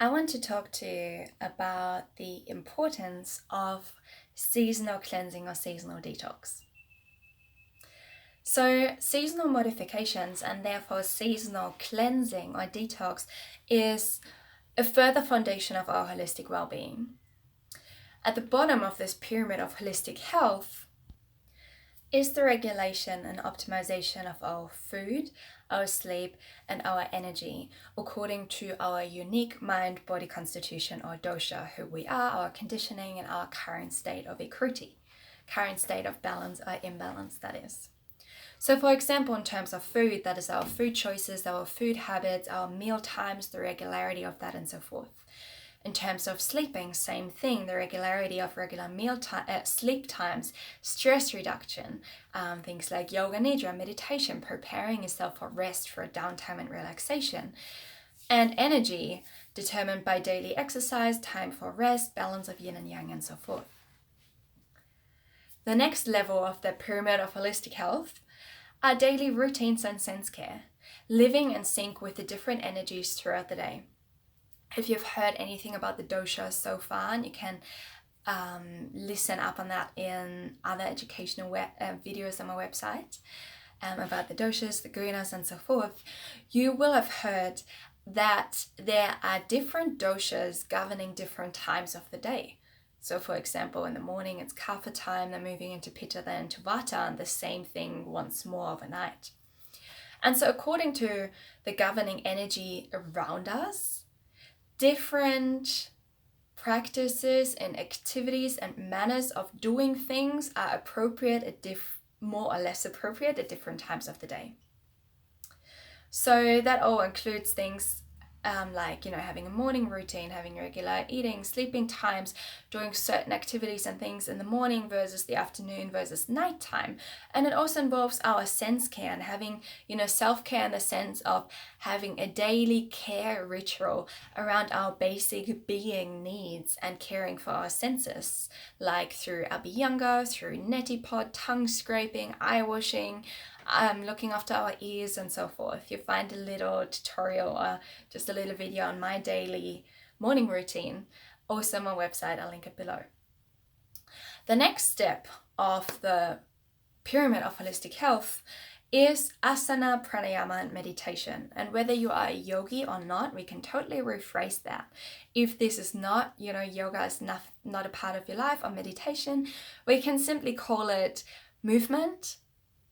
I want to talk to you about the importance of seasonal cleansing or seasonal detox. So, seasonal modifications and therefore seasonal cleansing or detox is a further foundation of our holistic well-being. At the bottom of this pyramid of holistic health is the regulation and optimization of our food, our sleep, and our energy according to our unique mind body constitution or dosha, who we are, our conditioning, and our current state of vikruti, current state of balance or imbalance, that is. So, for example, in terms of food, that is our food choices, our food habits, our meal times, the regularity of that, and so forth. In terms of sleeping, same thing, the regularity of regular sleep times, stress reduction, things like yoga nidra, meditation, preparing yourself for rest, for downtime and relaxation. And energy, determined by daily exercise, time for rest, balance of yin and yang, and so forth. The next level of the pyramid of holistic health are daily routines and sense care, living in sync with the different energies throughout the day. If you've heard anything about the dosha so far, and you can listen up on that in other educational videos on my website about the doshas, the gunas, and so forth, you will have heard that there are different doshas governing different times of the day. So, for example, in the morning it's kapha time, then moving into pitta, then into vata, and the same thing once more overnight. And so according to the governing energy around us, different practices and activities and manners of doing things are appropriate more or less appropriate at different times of the day. So that all includes things like, having a morning routine, having regular eating, sleeping times, doing certain activities and things in the morning versus the afternoon versus nighttime. And it also involves our sense care and having, self-care in the sense of having a daily care ritual around our basic being needs and caring for our senses, like through abhyanga, through neti pot, tongue scraping, eye washing, looking after our ears, and so forth. You find a little tutorial or just a little video on my daily morning routine, also on my website. I'll link it below. The next step of the pyramid of holistic health is asana, pranayama, and meditation. And whether you are a yogi or not, we can totally rephrase that. If this is not, yoga is not a part of your life, or meditation, we can simply call it movement,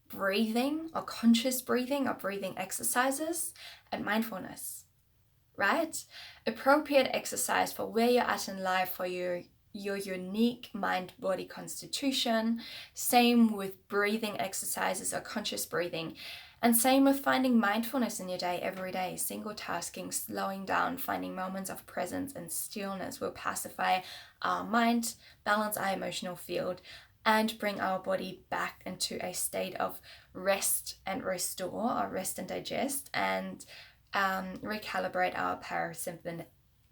breathing, or conscious breathing, or breathing exercises, and mindfulness, right? Appropriate exercise for where you're at in life, for your unique mind-body constitution. Same with breathing exercises or conscious breathing. And same with finding mindfulness in your day, every day. Single tasking, slowing down, finding moments of presence and stillness will pacify our mind, balance our emotional field, and bring our body back into a state of rest and restore, or rest and digest, and recalibrate our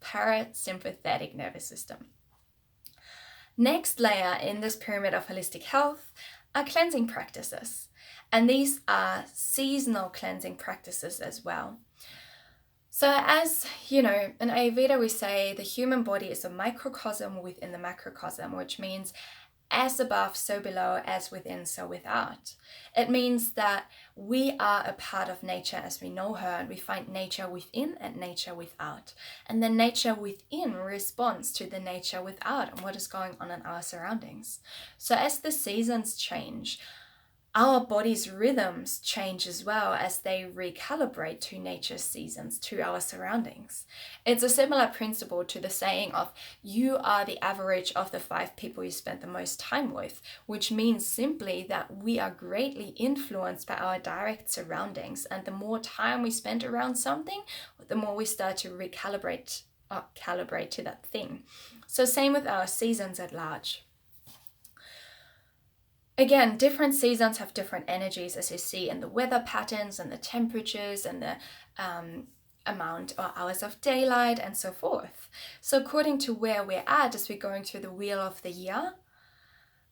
parasympathetic nervous system. Next layer in this pyramid of holistic health are cleansing practices. And these are seasonal cleansing practices as well. So as in Ayurveda we say the human body is a microcosm within the macrocosm, which means as above, so below, as within, so without. It means that we are a part of nature as we know her, and we find nature within and nature without. And then nature within responds to the nature without and what is going on in our surroundings. So as the seasons change, our body's rhythms change as well as they recalibrate to nature's seasons, to our surroundings. It's a similar principle to the saying of you are the average of the 5 people you spend the most time with, which means simply that we are greatly influenced by our direct surroundings. And the more time we spend around something, the more we start to recalibrate or calibrate to that thing. So same with our seasons at large. Again, different seasons have different energies, as you see in the weather patterns and the temperatures and the amount or hours of daylight and so forth. So according to where we're at as we're going through the wheel of the year,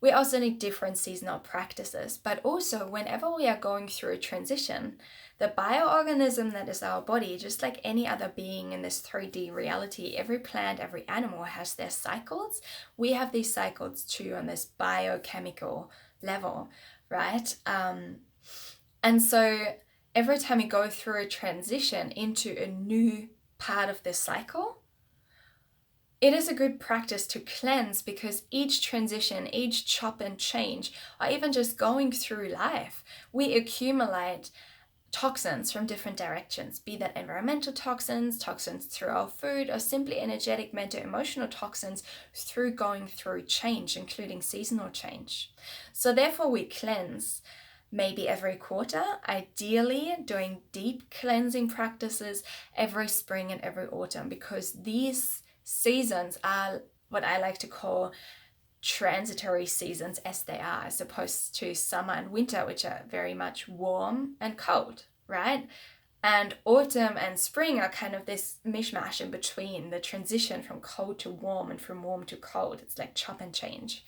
we also need different seasonal practices. But also whenever we are going through a transition, The bioorganism that is our body, just like any other being in this 3D reality, every plant, every animal has their cycles. We have these cycles too on this biochemical level, right? And so every time we go through a transition into a new part of this cycle, it is a good practice to cleanse, because each transition, each chop and change, or even just going through life, we accumulate toxins from different directions, be that environmental toxins, toxins through our food, or simply energetic, mental, emotional toxins through going through change, including seasonal change. So therefore we cleanse maybe every quarter, ideally doing deep cleansing practices every spring and every autumn, because these seasons are what I like to call transitory seasons, as they are, as opposed to summer and winter, which are very much warm and cold, right? And autumn and spring are kind of this mishmash in between, the transition from cold to warm and from warm to cold. It's like chop and change.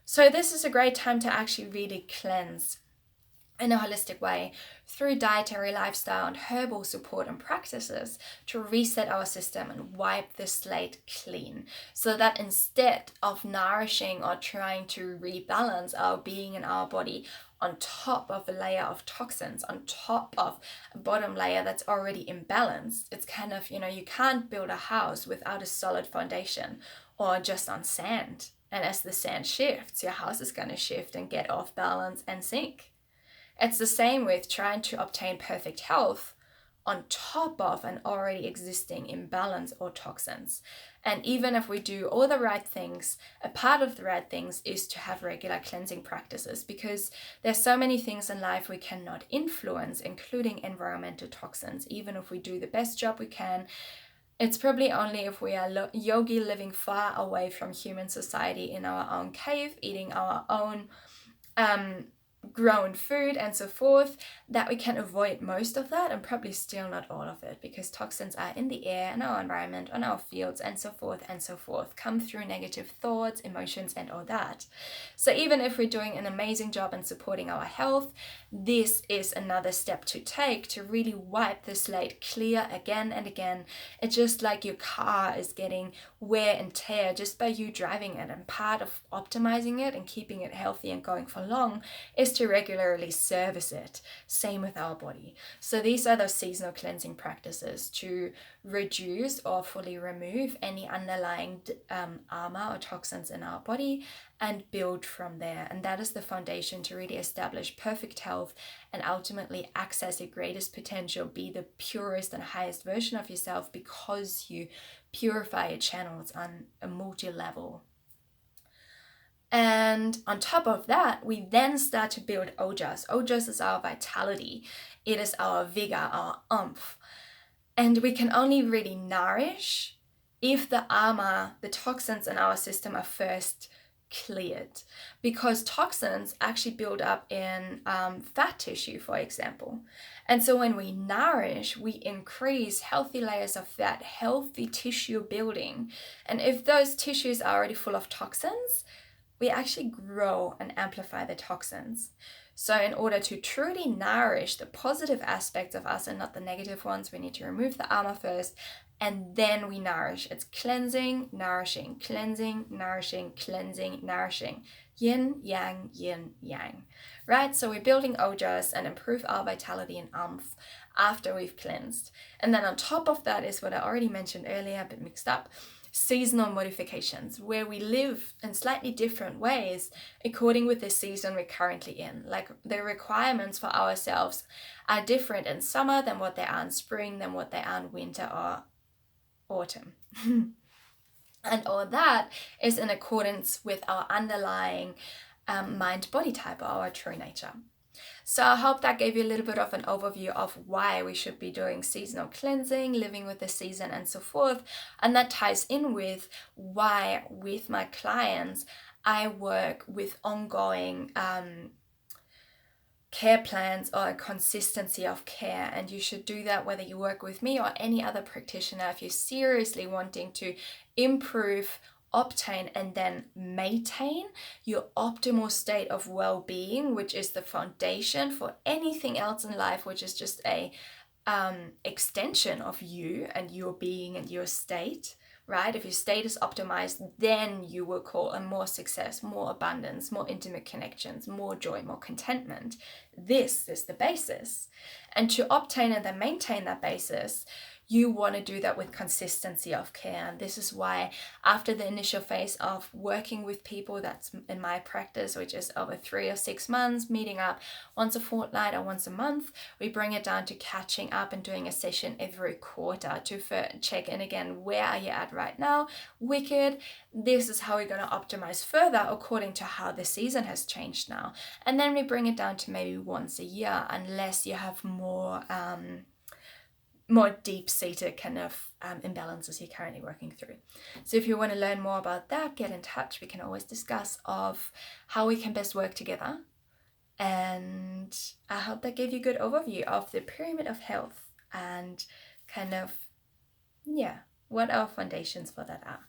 So this is a great time to actually really cleanse in a holistic way through dietary, lifestyle, and herbal support and practices to reset our system and wipe the slate clean, so that instead of nourishing or trying to rebalance our being and our body on top of a layer of toxins, on top of a bottom layer that's already imbalanced, it's kind of, you can't build a house without a solid foundation or just on sand. And as the sand shifts, your house is going to shift and get off balance and sink. It's the same with trying to obtain perfect health on top of an already existing imbalance or toxins. And even if we do all the right things, a part of the right things is to have regular cleansing practices, because there's so many things in life we cannot influence, including environmental toxins. Even if we do the best job we can, it's probably only if we are yogi, living far away from human society in our own cave, eating our own grown food and so forth, that we can avoid most of that, and probably still not all of it, because toxins are in the air, in our environment, on our fields, and so forth, come through negative thoughts, emotions, and all that. So even if we're doing an amazing job in supporting our health, this is another step to take to really wipe the slate clear again and again. It's just like your car is getting wear and tear just by you driving it, and part of optimizing it and keeping it healthy and going for long is to regularly service it. Same with our body. So these are those seasonal cleansing practices to reduce or fully remove any underlying armor or toxins in our body and build from there. And that is the foundation to really establish perfect health and ultimately access your greatest potential, be the purest and highest version of yourself, because you purify your channels on a multi-level. And on top of that, we then start to build ojas. Ojas is our vitality. It is our vigor, our oomph. And we can only really nourish if the armor, the toxins in our system are first cleared, because toxins actually build up in fat tissue, for example. And so when we nourish, we increase healthy layers of fat, healthy tissue building. And if those tissues are already full of toxins, we actually grow and amplify the toxins. So in order to truly nourish the positive aspects of us and not the negative ones, we need to remove the armor first, and then we nourish. It's cleansing, nourishing, cleansing, nourishing, cleansing, nourishing. Yin, yang, right? So we're building ojas and improve our vitality and oomph after we've cleansed. And then on top of that is what I already mentioned earlier, a bit mixed up, seasonal modifications, where we live in slightly different ways according with the season we're currently in. Like the requirements for ourselves are different in summer than what they are in spring, than what they are in winter or autumn. And all that is in accordance with our underlying mind-body type, or our true nature. So I hope that gave you a little bit of an overview of why we should be doing seasonal cleansing, living with the season, and so forth. And that ties in with why with my clients I work with ongoing care plans or a consistency of care. And you should do that whether you work with me or any other practitioner if you're seriously wanting to improve obtain and then maintain your optimal state of well-being, which is the foundation for anything else in life, which is just a extension of you and your being and your state, right? If your state is optimized, then you will call on more success, more abundance, more intimate connections, more joy, more contentment. This is the basis. And to obtain and then maintain that basis, you want to do that with consistency of care. And this is why after the initial phase of working with people, that's in my practice, which is over 3 or 6 months, meeting up once a fortnight or once a month, we bring it down to catching up and doing a session every quarter to check in again. Where are you at right now? Wicked. This is how we're going to optimize further according to how the season has changed now. And then we bring it down to maybe once a year, unless you have more deep-seated kind of imbalances you're currently working through. So if you want to learn more about that, get in touch. We can always discuss of how we can best work together. And I hope that gave you a good overview of the pyramid of health and kind of, what our foundations for that are.